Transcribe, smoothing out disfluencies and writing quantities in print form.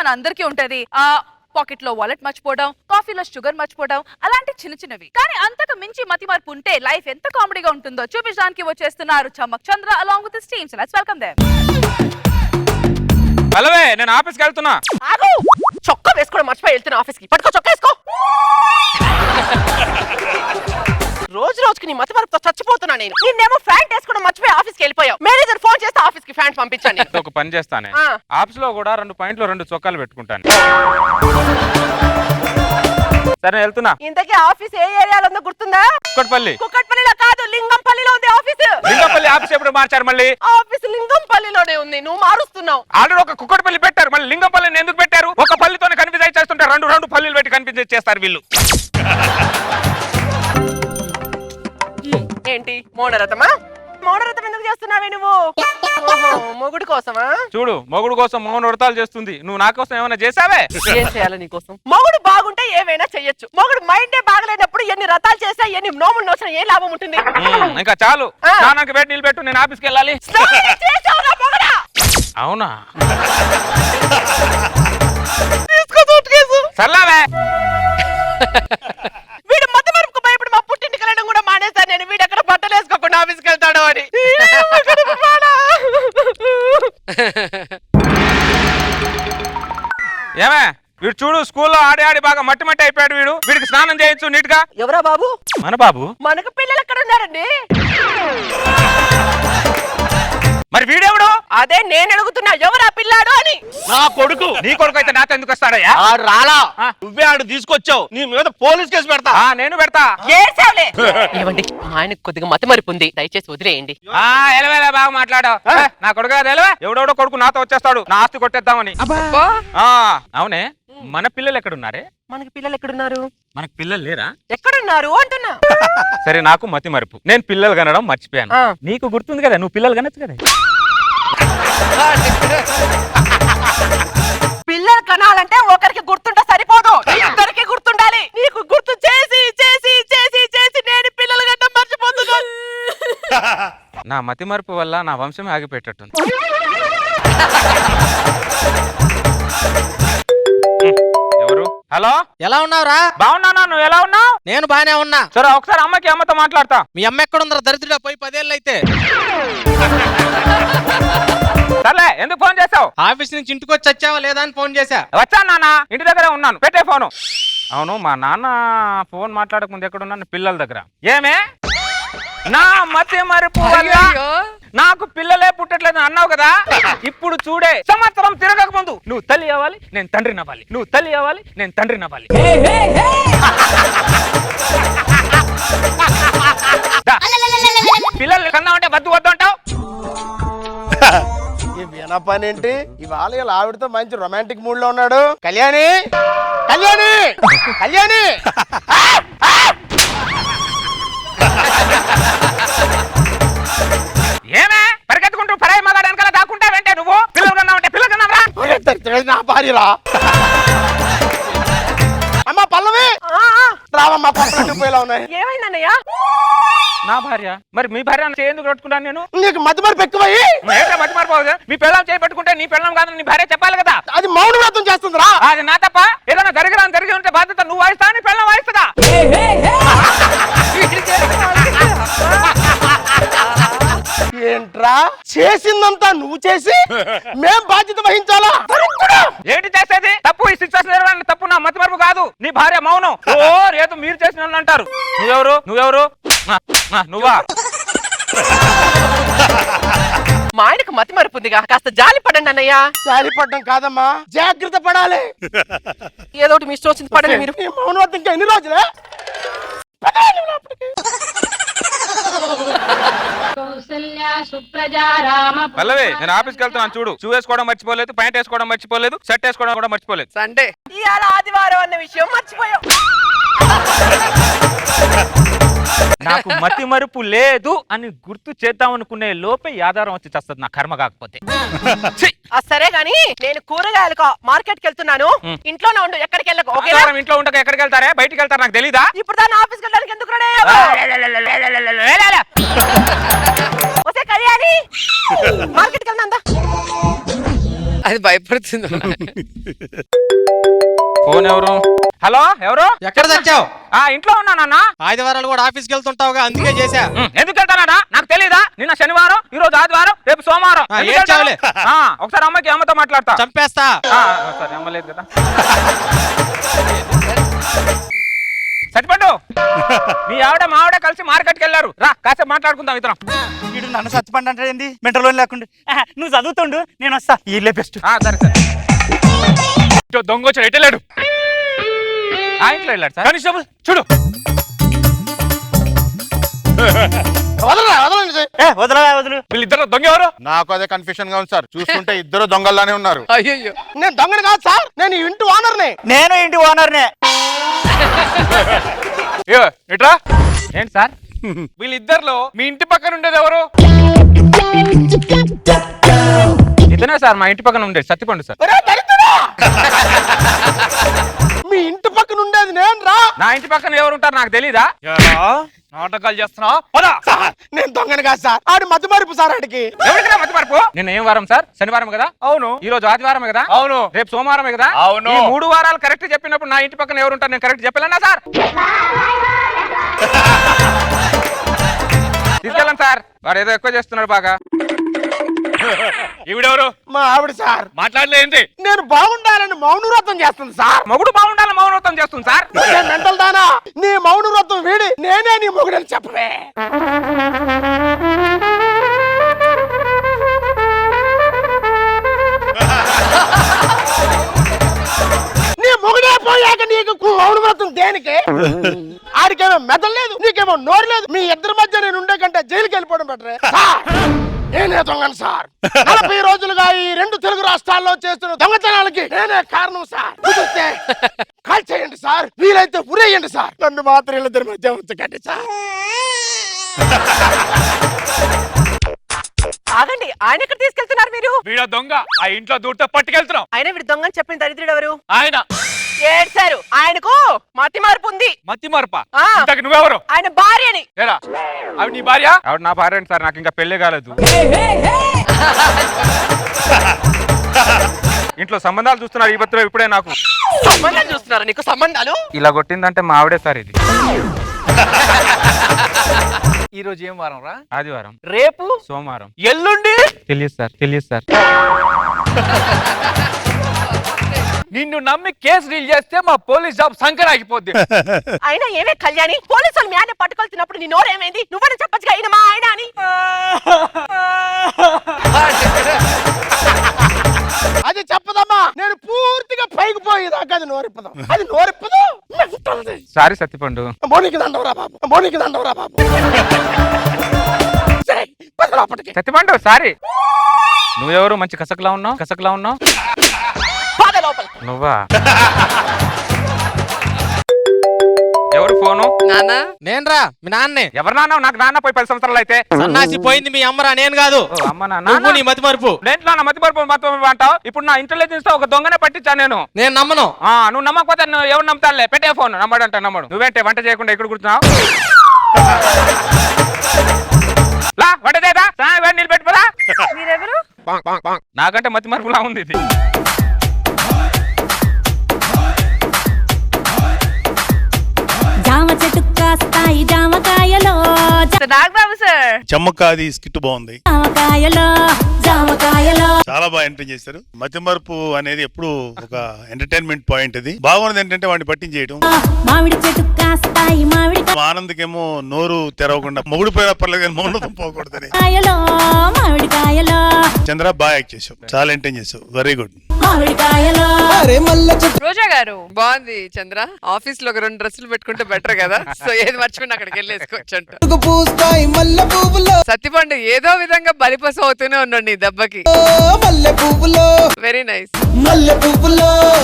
మన అందరికీ ఉంటది. పాకెట్ లో వాలెట్ మర్చిపోవడం, కాఫీలో షుగర్ మర్చిపోవడం, అలాంటి చిన్న చిన్నవి. కానీ అంతకు మించి మతి మార్పు ఉంటే లైఫ్ ఎంత కామెడీగా ఉంటుందో చూపించడానికి వచ్చేస్తున్నారు Chammak Chandra along with his team. So let's welcome them. హలోవే, నేను ఆఫీస్కి వెళ్తున్నా. ఆగు, చొక్కా వేసుకోవడం మర్చిపోయి వెళ్తున్నా ఆఫీస్కి. పట్టుకో, చొక్కా వేసుకో. రోజు రోజుకి నీ మతి మరపుతో చచ్చిపోతున్నా నేను. నిన్నేమో ఫ్యాంట్ వేసుకోవడం మర్చిపోయి ఆఫీస్కి వెళ్ళిపోయావు. మేనేజర్ ఫోన్ చేస్తే ఆఫీస్కి ఫ్యాంట్ పంపించండి. ఒక పని చేస్తానే, ఆఫీస్ లో కూడా 2 పాయింట్లు 2 చొక్కాలు పెట్టుకుంటాను. సరే వెళ్తున్నా. ఇంతకీ ఆఫీస్ ఏ ఏరియాలో ఉందో గుర్తుందా? కుక్కట్పల్లి. కుక్కట్పల్లిలో కాదు, లింగంపల్లిలో ఉంది ఆఫీస్. లింగంపల్లి ఆఫీస్ ఎప్పుడు మార్చారు మళ్ళీ? ఆఫీస్ లింగంపల్లిలోనే ఉంది, నువ్వు మారుస్తున్నావు. ఆల్రెడీ ఒక కుక్కట్పల్లి పెట్టారు, మళ్ళీ లింగంపల్లిని ఎందుకు పెట్టారు? ఒక పల్లితోనే కన్ఫ్యూజ్ అయి చేస్తుంటారు. 2 పల్లీలు పెట్టి కన్ఫ్యూజ్ చేస్తారు వీళ్ళు. ఏంటి మౌనరథమా? మౌనరథం ఎందుకు చేస్తున్నావే నువ్వు? మొగుడు కోసమా? చూడు, మొగుడు కోసం మౌన వ్రతాలు చేస్తుంది. నువ్వు నా కోసం ఏమైనా చేసావే? ఏం చేయాలి నీ కోసం? మొగుడు బాగుంటే ఏమైనా చెయ్యొచ్చు. మొగుడు మైండే బాగలేనప్పుడు ఎన్ని రథాలు చేసినా ఎన్ని నోములు నోసినా ఏం లాభం ఉంటుంది? ఇంకా చాలు, స్నానానికి వేడి నీళ్ళు పెట్టు, నేను ఆఫీస్కి వెళ్ళాలి. అవునా? సర్లావే. వీడు మత వరకు భయపడి మా పుట్టింటికి వెళ్ళడం కూడా మానేశాను నేను. వీడు ఎక్కడ బట్టలు వేసుకోకుండా ఆఫీస్కి వెళ్తాడు అని. ఏమే, వీడు చూడు, స్కూల్లో ఆడి ఆడి బాగా మట్టి మట్టి అయిపోయాడు. వీడికి స్నానం చేయొచ్చు నీట్ గా. ఎవరా బాబు? మన బాబు. మనకు పిల్లలు ఎక్కడ ఉన్నారండి? మరి వీడెవడు? అదే నేను అడుగుతున్నా, ఎవరా పిల్లాడు అని. నా కొడుకు. నీ కొడుకు అయితే నాతో ఎందుకు వస్తాడయ్యా? ఆడు రాలా, నువ్వే ఆడు తీసుకొచ్చావు. నీ మీద పోలీస్ కేసు పెడతా. నేను పెడతా. ఏమండి, మా ఆయనకు కొద్దిగా మతి మరిపు ఉంది, దయచేసి వదిలేయండి. ఎలవేలా బాగా మాట్లాడావు. నా కొడుకు ఎలవే, ఎవడెవడో కొడుకు నాతో వచ్చేస్తాడు నా ఆస్తి కొట్టేద్దామని. అవునే, మన పిల్లలు ఎక్కడున్నారే? మనకి పిల్లలు ఎక్కడున్నారు? మనకి పిల్లలు లేరా? ఎక్కడున్నారు అంటున్నా. సరే, నాకు మతి మరుపు, నేను పిల్లలు కనడం మర్చిపోయాను. నీకు గుర్తుంది కదా, నువ్వు పిల్లలు కనొచ్చు కదా. పిల్లలు కనాలంటే ఒకరికి గుర్తుంటే సరిపోదు, ఇద్దరికి గుర్తుండాలి. నీకు గుర్తు చేసి చేసి చేసి చేసి నేను పిల్లలు కన్నా మర్చిపోతున్నాను. నా మతి మరుపు వల్ల నా వంశం ఆగిపెట్టట్టుంది. ఎవరు? హలో, ఎలా ఉన్నావురా? బాగున్నానా, నువ్వు ఎలా ఉన్నావు? నేను బానే ఉన్నా. సరే, ఒకసారి అమ్మతో మాట్లాడతా. మీ అమ్మ ఎక్కడుందరా దరిద్రుడా? పోయి 10 ఏళ్ళు అయితే. సర్లే, ఎందుకు ఫోన్ చేసావు? ఆఫీస్ నుంచి ఇంటికి వచ్చి వచ్చావా లేదా అని ఫోన్ చేశా. వచ్చాను నాన్న, ఇంటి దగ్గరే ఉన్నాను. పెట్టే ఫోను. అవును, మా నాన్న ఫోన్ మాట్లాడక ముందు ఎక్కడున్నాను? పిల్లల దగ్గర. ఏమే, నా మతి మరుపు వల్ల నాకు పిల్లలే పుట్టట్లేదు అన్నావు కదా. ఇప్పుడు చూడే, సంవత్సరం తిరగక ముందు నువ్వు తల్లి అవ్వాలి, నేను తండ్రిని అవ్వాలి. నువ్వు తల్లి అవ్వాలి, నేను తండ్రిని అవ్వాలి. పిల్లలు కన్నావంటే వద్దు వద్దు అంటావు. ఈ వీణ పని ఏంటి? ఇవాళ ఇలా ఆవిడతో మంచి రొమాంటిక్ మూడ్ లో ఉన్నాడు. కళ్యాణి, కళ్యాణి, కళ్యాణి. ఏమే, పరిగెత్తుకుంటూ పరాయి మగాడు వెనకాల దాక్కుంటావంటే నువ్వు? పిల్లలు కన్నావంటే పిల్లలు కన్నావరా? నా భార్యరా? అమ్మా పల్లవి, రావమ్మా. పక్కన ఉన్నాయి. ఏమైందన్నయ్య? నా భార్య? మరి మీ భార్య ఎందుకు పెట్టుకున్నాను నేను? నీకు మతి మరపు ఎక్కువయ్యి. మతి మరిపోదు. మీ పిల్లలు చేయి పెట్టుకుంటే నీ పిల్లలు కాదు నీ భార్య చెప్పాలి కదా. అది మౌన వ్రతం చేస్తుందిరా. అది నా తప్ప. ఏదైనా జరిగి ఉంటే బాధ్యత నువ్వు వాయిస్తా, నీ పిల్లలు వాయిస్తుందా? ఏంట్రా చేసిందంతా నువ్వు చేసి మేం బాధ్యత వహించాలా? ఏంటి చేసేది? తప్పు ఈ సిచ్యువేషన్ తప్పు నా మతి మరుపు కాదు, నీ భార్య మౌనం. ఓ రేపు మీరు చేసిన అంటారు. నువ్వెవరు? నువ్వా? మా ఆయనకు మతి మరుపుందిగా, కాస్త జాలి పడండి అన్నయ్య. జాలి పడ్డం కాదమ్మా, జాగ్రత్త పడాలి. ఏదో ఒకటి మీ ఇష్టం వచ్చింది పడండి మీరు. ఈ మౌన వ్రతం ఇంకా ఎన్ని రోజులే? పల్లవి, నేను ఆఫీస్కి వెళ్తున్నాను. చూడు, షూ వేసుకోవడం మర్చిపోలేదు, ప్యాంట్ వేసుకోవడం మర్చిపోలేదు, షర్ట్ వేసుకోవడం కూడా మర్చిపోలేదు. సండే ఇవాళ ఆదివారం అన్న విషయం మర్చిపోయావు. నాకు మతి మరుపు లేదు అని గుర్తు చేద్దాం అనుకునే లోపే ఆధారం వచ్చి చేస్తుంది నా కర్మ. కాకపోతే సరే గాని, నేను కూరగాయలకు మార్కెట్ కి వెళ్తున్నాను. ఇంట్లోనే ఉండు, ఎక్కడికి వెళ్ళకు. ఇంట్లో ఉండక ఎక్కడికి వెళ్తారే? బయటికి వెళ్తారు, నాకు తెలీదా? ఇప్పుడు దాన్ని ఆఫీస్కి వెళ్ళడానికి ఎందుకు కళ్యాణి? మార్కెట్కి వెళ్దా. అది భయపడుతుంది. ఫోన్ ఎవరు? హలో, ఎవరు? ఎక్కడ తెచ్చావు? ఇంట్లో ఉన్నానన్నా. ఆదివారాలు కూడా ఆఫీస్కి వెళ్తుంటావుగా, అందుకే చేశా. ఎందుకు వెళ్తానా? నాకు తెలీదా? నిన్న శనివారం, ఈ రోజు ఆదివారం, రేపు సోమవారం. ఎందుకు ఏం వెళ్తాను? చావులే. ఒకసారి అమ్మతో మాట్లాడతా. చంపేస్తా. సరే, అమ్మలేదు కదా. సరిపడ్డు, మీ మా ఆవిడ కలిసి మార్కెట్కి వెళ్ళారు. రా కాసేపు మాట్లాడుకుందాం ఇతరం. వీడు నన్ను చచ్చిపండి అంటే ఏంది మెంటల్ లోన్ లేకుండా నువ్వు చదువుతుండు నేను వస్తా వీళ్ళే బెస్ట్ సరే సరే. దొంగ వచ్చాడు, ఎటు వెళ్ళాడు? ఇంట్లో వెళ్ళాడు సార్. కానిస్టేబుల్ చూడు. వదలరా వదులు వీళ్ళిద్దరు దొంగ ఎవరు? నాకు అదే కన్ఫ్యూషన్ గా ఉంది సార్. చూస్తుంటే ఇద్దరు దొంగల్లానే ఉన్నారు. అయ్యో, నేను దొంగని కాదు సార్, నేను ఈ ఇంటి ఓనర్ని. నేను ఇంటి ఓనర్నే. ఎట్రా? ఏంటి సార్? వీళ్ళిద్దరిలో మీ ఇంటి పక్కన ఉండేది ఎవరు? ఇతనే సార్, మా ఇంటి పక్కన ఉండేది సత్తిపండు సార్. ఒరే దరిద్రుడా! మీ ఇంటి పక్కన ఉండేది నేను రా. నా ఇంటి పక్కన ఎవరు ఉంటారు నాకు తెలీదా? నాటకాలు చేస్తున్నావు? సార్, నేను దొంగని కాదు సార్, ఆడి మధ్య మరుపు సార్. ఆడికి ఎవరికైనా మతి మరపు? నిన్న ఏం వారం సార్? శనివారం కదా? అవును. ఈ రోజు ఆదివారమే కదా? అవును. రేపు సోమవారమే కదా? అవును. ఈ 3 వారాలు కరెక్ట్ చెప్పినప్పుడు నా ఇంటి పక్కన ఎవరు ఉంటారు నేను కరెక్ట్ చెప్పలేనా సార్? తీసుకెళ్ళండి సార్, వాడు ఏదో ఎక్కువ చేస్తున్నాడు బాగా. ఈవిడెవరు? మా ఆవిడ సార్. మాట్లాడలేంటి? నేను బాగుండాలని మౌనవ్రతం చేస్తుంది సార్. మొగుడు బాగుండాలని మౌనవ్రతం చేస్తుంది సార్. మెంటల్ దానా, నీ మౌనవ్రతం వీడి నేనే నీ మొగుడని చెప్పవే. నీ మొగుడే పోయాక నీకు మౌనవ్రతం దేనికి? ఆడికేమో మెదలు లేదు, నీకేమో నోరు లేదు. మీ ఇద్దరి మధ్య నేను ఉండే కంటే జైలుకి వెళ్ళిపోవడం బెటరే. నేనే దొంగను సార్. 40 రోజులుగా ఈ 2 తెలుగు రాష్ట్రాల్లో చేస్తున్న దొంగతనాలకి నేనే కారణం సార్. కుదిరితే కాల్ చేయండి సార్, వీలైతే ఉరేయండి సార్. నన్ను మాత్రం వీళ్ళిద్దరి మధ్య ఉంచకండి సార్. ఆగండి, ఆయన ఎక్కడ తీసుకెళ్తున్నారు మీరు? వీడ దొంగ ఆ ఇంట్లో దూరితో పట్టుకెళ్తున్నాం. ఆయన వీడు దొంగని చెప్పిన దరిద్రుడు ఎవరు? ఆయన ఏడ్చారు. ఆయనకు మతి మార్పు ఉంది. మతి మరప? ఆ. ఇంతకు నువ్వెవరు? ఆయన భార్యని. ఏరా, ఆవిడ నీ భార్య? ఆవిడ నా భార్య సార్, నాకు ఇంకా పెళ్లి కాలేదు. ఇంట్లో సంబంధాలు చూస్తున్నారు ఈ బతులో ఇప్పుడే. నాకు సంబంధాలు చూస్తున్నారా? నీకు సంబంధాలు? ఇలా కొట్టిందంటే మా ఆవిడే సార్ ఇది. ఈ రోజు ఏం వారం రా? ఆదివారం. రేపు సోమవారం. ఎల్లుండి తెలియదు సార్. నిన్ను నమ్మి కేసు డీల్ చేస్తే మా పోలీస్ జాబ్ సంకర ఆగిపోద్ది. అయినా ఏమే కళ్యాణి, పోలీసులు మీ ఆయన పట్టుకొలుతున్నప్పుడు నీ నోరేమైంది? నువ్వని చెప్పచ్చుగా ఆయన మా ఆయన అని. అది చెప్పదమ్మా, నేను పూర్తిగా పైకి పోయేదాకా అది నోరిప్పదు. అది నోరిప్పదు. సారీ సత్తిపండు. మోనికి దండవరా బాబు, మోనికి దండవరా బాబు. సరే, పద లోపలికి. సత్తిపండు సారీ. నువ్వెవరు? మంచి కసకలా ఉన్నావు. పద లోపల. నువ్వా? ఎవరు ఫోను? నానా నేనురా, మీ నాన్నే. ఎవరు నాన్న? నాకు నాన్న పోయి 10 సంవత్సరాలు అయితే. సన్నాసి పోయింది మీ అమ్మరా, నేను కాదు. అమ్మ నువ్వు నీ మతి మరుపు. నా మతి మరపు అంటావు. ఇప్పుడు నా ఇంటెలిజెన్స్ తో ఒక దొంగనే పట్టించాను నేను. నేను నమ్మను. నువ్వు నమ్మకపోతే నువ్వు ఎవరు నమ్ముతానులే. పెట్టే ఫోన్. నమ్మడు. నువ్వేంటే వంట చేయకుండా ఇక్కడ కూర్చున్నావు? లా వంట చేయదా? నీళ్ళు పెట్టిపోదా? మీరెవరు? నాకంటే మతి మరపులా ఉంది ఇది. జామ చెట్టు కాస్తాయి జామకాయలో నాగబాబు సార్. చెమ్మకాది స్కిట్ బాగుంది. జామకాయలో చాలా బాగా ఎంటర్టైన్ చేశారు. మతిమరుపు అనేది ఎప్పుడు ఒక ఎంటర్టైన్మెంట్ పాయింట్. అది బాగున్నది ఏంటంటే వాడిని పట్టించేయడం. మామిడి చెట్టు కాస్తాయి మామిడి ఆనంద్కేమో నోరు తెరవకుండా మొగుడు పోయినా పర్లేదు కానీ మౌనతం పోకూడదని. మామిడికాయలో చంద్ర బాగా యాక్ట్ చేసావు, చాలా ఎంటర్టైన్ చేసావు. Very good. మామిడికాయలో రోజా గారు బాగుంది చంద్ర. ఆఫీస్ లో ఒక 2 డ్రెస్సులు పెట్టుకుంటే బెటర్ కదా. సో ఏది మర్చిపోయినా అక్కడికి వెళ్ళేసుకోవచ్చు అంట. సత్తిపండు ఏదో విధంగా బలిపశు అవుతూనే ఉన్నాడు నీ దెబ్బకి. Very nice.